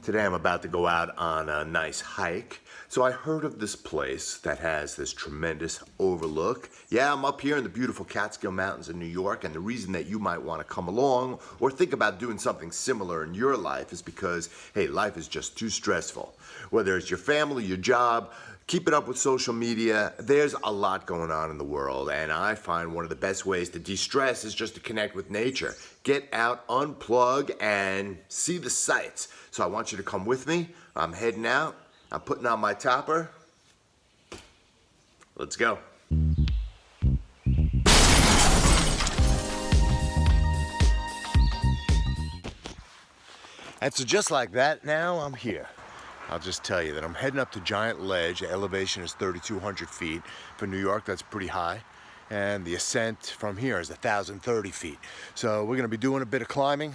Today I'm about to go out on a nice hike. So I heard of this place that has this tremendous overlook. Yeah, I'm up here in the beautiful Catskill Mountains in New York, and the reason that you might want to come along or think about doing something similar in your life is because, hey, life is just too stressful. Whether it's your family, your job, keeping up with social media, there's a lot going on in the world, and I find one of the best ways to de-stress is just to connect with nature. Get out, unplug, and see the sights. So I want you to come with me. I'm heading out. I'm putting on my topper. Let's go. And so just like that, now I'm here. I'll just tell you that I'm heading up to Giant Ledge. The elevation is 3,200 feet. For New York, that's pretty high. And the ascent from here is 1,030 feet. So we're gonna be doing a bit of climbing.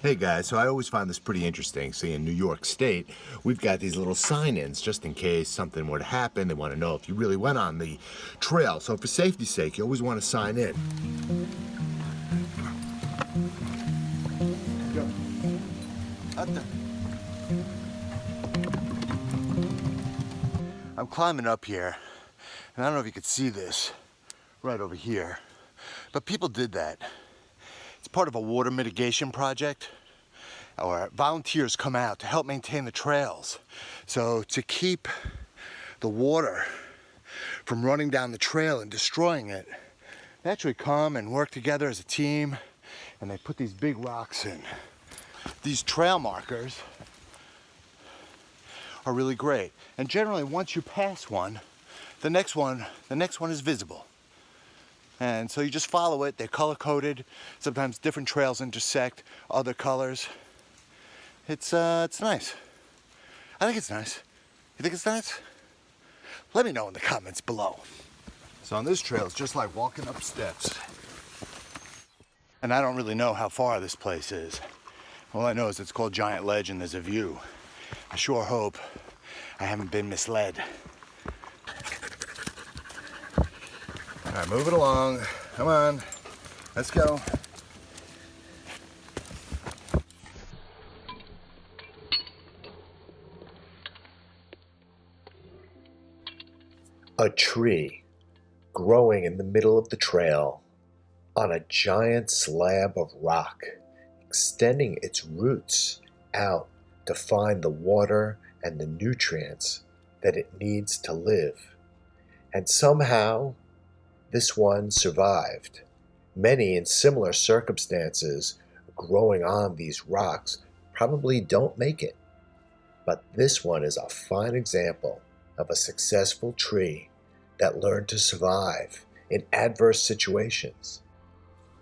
Hey guys, so I always find this pretty interesting. See, in New York State, we've got these little sign-ins just in case something were to happen. They want to know if you really went on the trail. So for safety's sake, you always want to sign in. Go. Up there. I'm climbing up here, and I don't know if you could see this right over here, but people did that. It's part of a water mitigation project, or volunteers come out to help maintain the trails. So to keep the water from running down the trail and destroying it, they actually come and work together as a team, and they put these big rocks in. These trail markers are really great. And generally, once you pass one, the next one is visible. And so you just follow it. They're color-coded. Sometimes different trails intersect other colors. It's nice. I think it's nice. You think it's nice? Let me know in the comments below. So on this trail, it's just like walking up steps. And I don't really know how far this place is. All I know is it's called Giant Ledge and there's a view. I sure hope I haven't been misled. All right, move it along. Come on, let's go. A tree growing in the middle of the trail on a giant slab of rock, extending its roots out to find the water and the nutrients that it needs to live. And somehow, this one survived. Many in similar circumstances growing on these rocks probably don't make it. But this one is a fine example of a successful tree that learned to survive in adverse situations.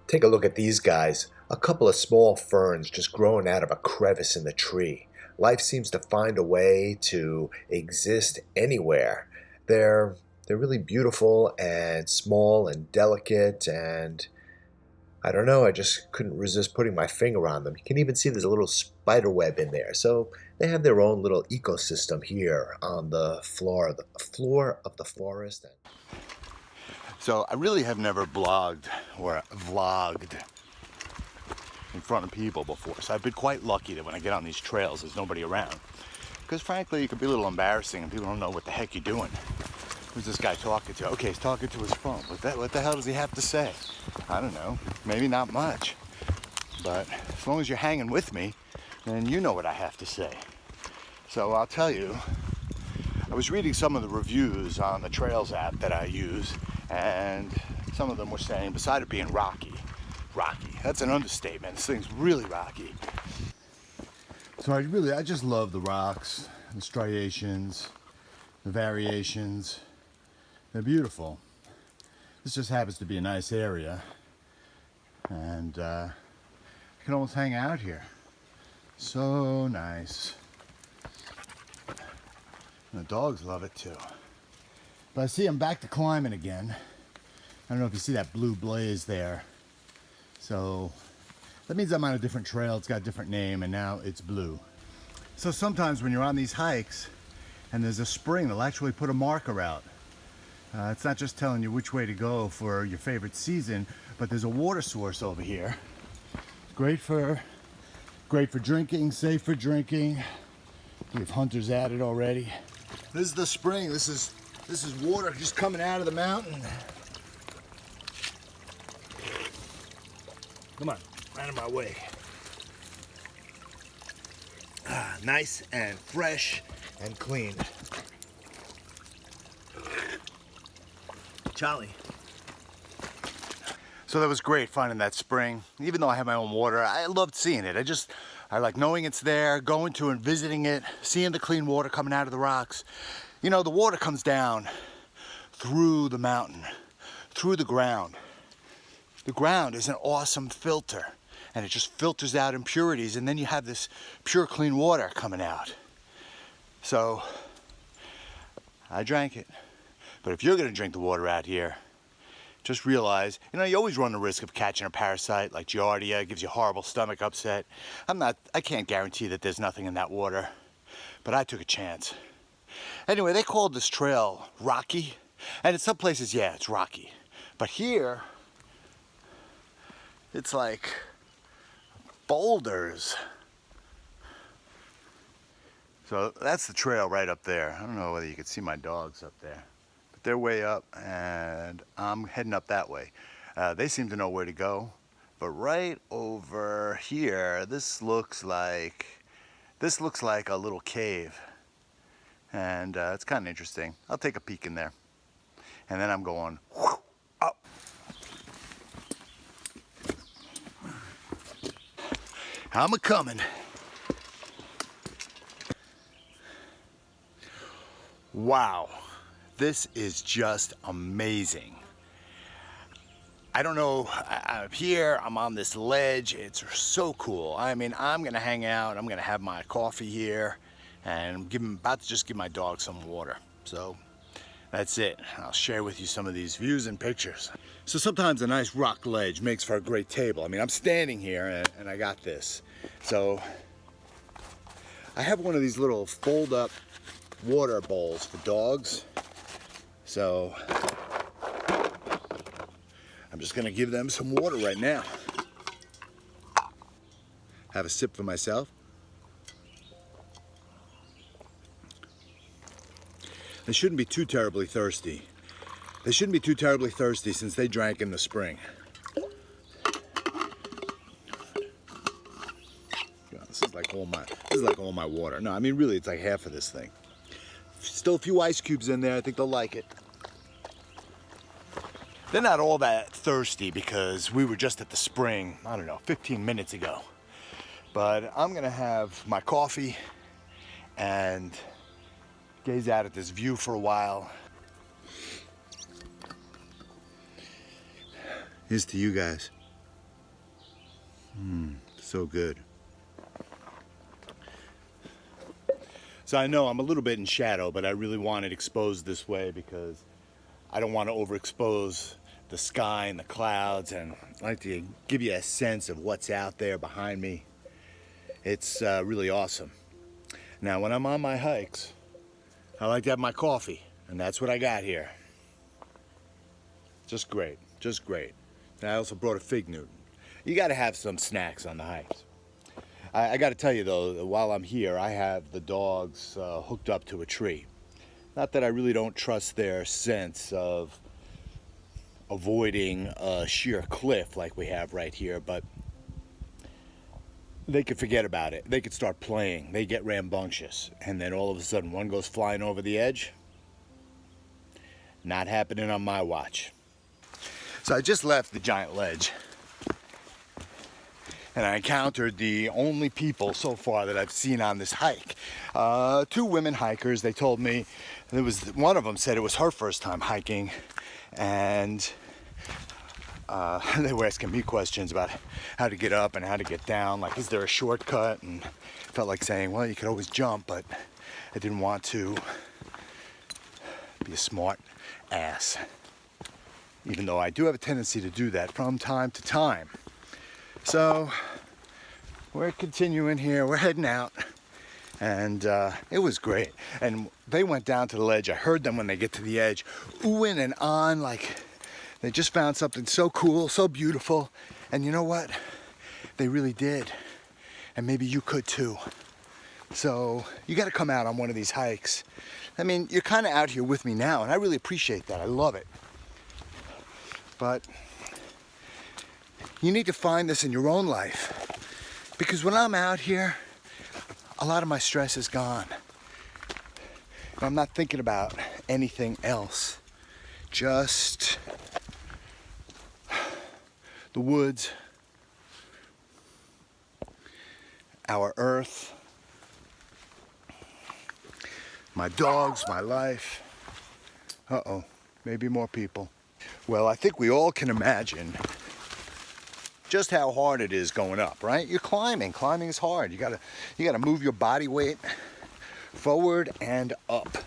Take a look at these guys, a couple of small ferns just growing out of a crevice in the tree. Life seems to find a way to exist anywhere. They're really beautiful and small and delicate, and I don't know, I just couldn't resist putting my finger on them. You can even see there's a little spider web in there. So they have their own little ecosystem here on the floor of the forest. So I really have never blogged or vlogged in front of people before. So I've been quite lucky that when I get on these trails, there's nobody around. Because frankly, it could be a little embarrassing and people don't know what the heck you're doing. Who's this guy talking to? Okay, he's talking to his phone. What the hell does he have to say? I don't know, maybe not much. But as long as you're hanging with me, then you know what I have to say. So I'll tell you, I was reading some of the reviews on the Trails app that I use, and some of them were saying, beside it being rocky, that's an understatement. This thing's really rocky. So I just love the rocks, the striations, the variations. They're beautiful. This just happens to be a nice area, and you can almost hang out here. So nice. And the dogs love it too. But I see I'm back to climbing again. I don't know if you see that blue blaze there. So that means I'm on a different trail. It's got a different name, and now it's blue. So sometimes when you're on these hikes and there's a spring, they'll actually put a marker out. It's not just telling you which way to go for your favorite season, but there's a water source over here. Great for Great for drinking, safe for drinking. We have hunters at it already. This is the spring. This is water just coming out of the mountain. Come on, out of my way. Nice and fresh and clean. Charlie. So that was great finding that spring. Even though I have my own water, I loved seeing it. I like knowing it's there, going to and visiting it, seeing the clean water coming out of the rocks. You know, the water comes down through the mountain, through the ground. The ground is an awesome filter, and it just filters out impurities, and then you have this pure, clean water coming out. So I drank it. But if you're gonna drink the water out here, just realize, you know, you always run the risk of catching a parasite like Giardia. It gives you a horrible stomach upset. I can't guarantee that there's nothing in that water, but I took a chance. Anyway, they called this trail rocky, and in some places, yeah, it's rocky. But here, it's like boulders. So that's the trail right up there. I don't know whether you can see my dogs up there. They're way up, and I'm heading up that way. They seem to know where to go, but right over here, this looks like a little cave, and it's kind of interesting. I'll take a peek in there, and then I'm going up. I'm a-coming. Wow. This is just amazing. I don't know, I'm here, I'm on this ledge, it's so cool. I mean, I'm gonna hang out, I'm gonna have my coffee here, and I'm about to just give my dog some water. So that's it. I'll share with you some of these views and pictures. So sometimes a nice rock ledge makes for a great table. I mean, I'm standing here and I got this. So I have one of these little fold up water bowls for dogs. So I'm just gonna give them some water right now. Have a sip for myself. They shouldn't be too terribly thirsty. They shouldn't be too terribly thirsty since they drank in the spring. This is like all my water. No, I mean really, it's like half of this thing. Still a few ice cubes in there. I think they'll like it. They're not all that thirsty because we were just at the spring, I don't know, 15 minutes ago. But I'm gonna have my coffee and gaze out at this view for a while. Here's to you guys. So good. So I know I'm a little bit in shadow, but I really want it exposed this way because I don't want to overexpose the sky and the clouds, and I like to give you a sense of what's out there behind me. It's really awesome. Now, when I'm on my hikes, I like to have my coffee, and that's what I got here. Just great, just great. And I also brought a fig Newton. You got to have some snacks on the hikes. I got to tell you though, while I'm here, I have the dogs hooked up to a tree. Not that I really don't trust their sense of avoiding a sheer cliff like we have right here, but they could forget about it. They could start playing. They get rambunctious, and then all of a sudden one goes flying over the edge. Not happening on my watch. So I just left the giant ledge, and I encountered the only people so far that I've seen on this hike. Two women hikers. They told me, one of them said it was her first time hiking, and they were asking me questions about how to get up and how to get down, like is there a shortcut, and felt like saying, well, you could always jump, but I didn't want to be a smart ass, even though I do have a tendency to do that from time to time. So we're continuing here, we're heading out, and it was great. And they went down to the ledge. I heard them when they get to the edge, oohing and on, like they just found something so cool, so beautiful. And you know what? They really did. and maybe you could too. So you got to come out on one of these hikes. I mean, you're kind of out here with me now, and I really appreciate that. I love it. But you need to find this in your own life, because when I'm out here, a lot of my stress is gone. I'm not thinking about anything else. Just the woods, our earth, my dogs, my life. Uh-oh, maybe more people. Well, I think we all can imagine just how hard it is going up, right? You're climbing. Climbing is hard. You gotta move your body weight forward and up.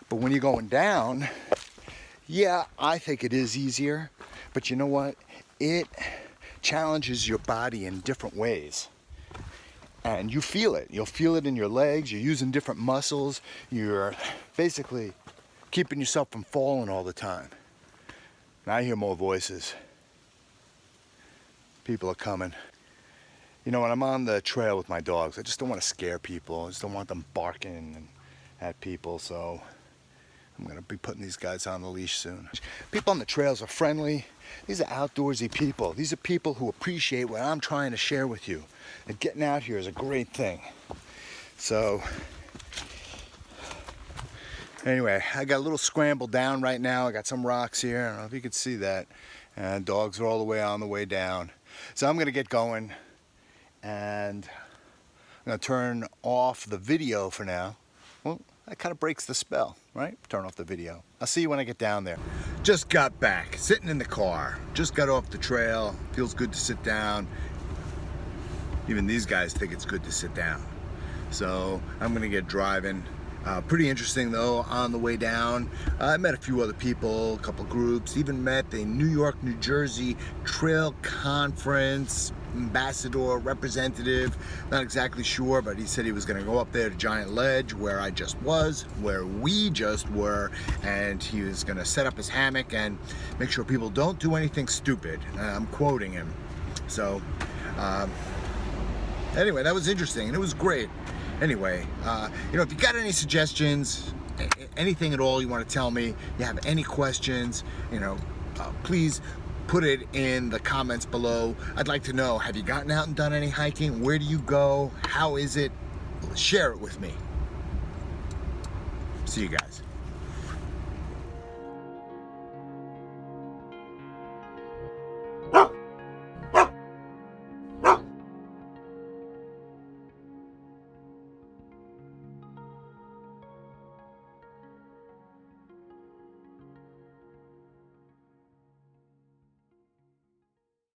But when you're going down, yeah, I think it is easier. But you know what? It challenges your body in different ways. And you feel it. You'll feel it in your legs. You're using different muscles. You're basically keeping yourself from falling all the time. And I hear more voices. People are coming. You know, when I'm on the trail with my dogs, I just don't want to scare people. I just don't want them barking at people. So I'm going to be putting these guys on the leash soon. People on the trails are friendly. These are outdoorsy people. These are people who appreciate what I'm trying to share with you. And getting out here is a great thing. So anyway, I got a little scrambled down right now. I got some rocks here. I don't know if you can see that. And dogs are all the way on the way down. So I'm going to get going. And I'm going to turn off the video for now. Well, that kind of breaks the spell, right? Turn off the video. I'll see you when I get down there. Just got back, sitting in the car. Just got off the trail. Feels good to sit down. Even these guys think it's good to sit down. So I'm gonna get driving. Pretty interesting though, on the way down. I met a few other people, a couple groups, even met the New York, New Jersey Trail Conference ambassador, representative, not exactly sure, but he said he was gonna go up there to Giant Ledge where I just was, where we just were, and he was gonna set up his hammock and make sure people don't do anything stupid. I'm quoting him. So, anyway, that was interesting and it was great. Anyway, you know, if you got any suggestions, anything at all you want to tell me, you have any questions, you know, please put it in the comments below. I'd like to know, have you gotten out and done any hiking? Where do you go? How is it? Share it with me. See you guys.